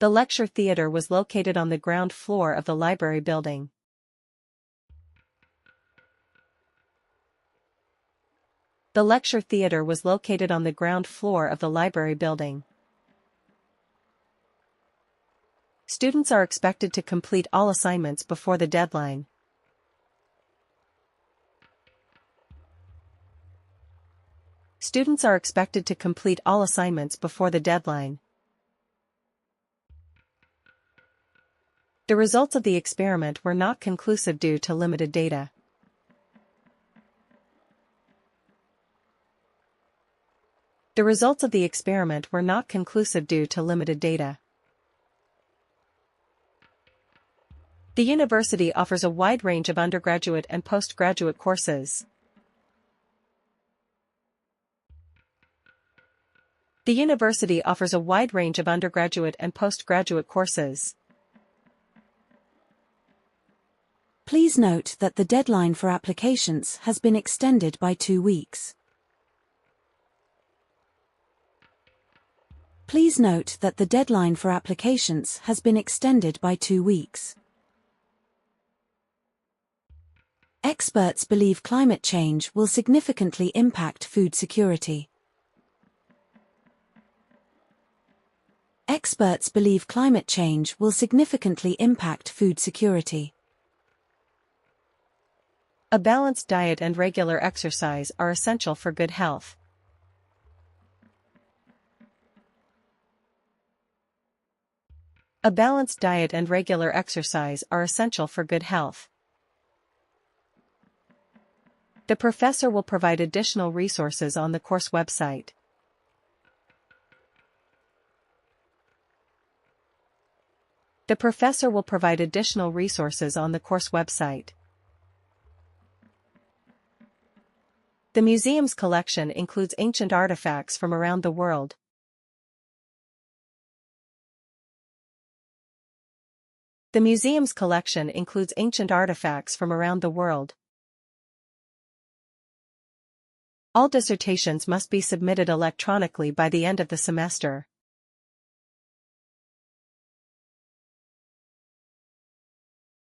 The lecture theater was located on the ground floor of the library building. The lecture theater was located on the ground floor of the library building. Students are expected to complete all assignments before the deadline. Students are expected to complete all assignments before the deadline. The results of the experiment were not conclusive due to limited data. The results of the experiment were not conclusive due to limited data. The university offers a wide range of undergraduate and postgraduate courses. The university offers a wide range of undergraduate and postgraduate courses. Please note that the deadline for applications has been extended by 2 weeks. Please note that the deadline for applications has been extended by 2 weeks. Experts believe climate change will significantly impact food security. Experts believe climate change will significantly impact food security. A balanced diet and regular exercise are essential for good health. A balanced diet and regular exercise are essential for good health. The professor will provide additional resources on the course website. The professor will provide additional resources on the course website. The museum's collection includes ancient artifacts from around the world. The museum's collection includes ancient artifacts from around the world. All dissertations must be submitted electronically by the end of the semester.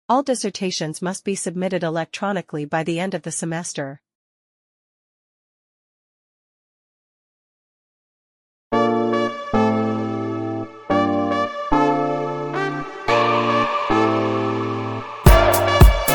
All dissertations must be submitted electronically by the end of the semester.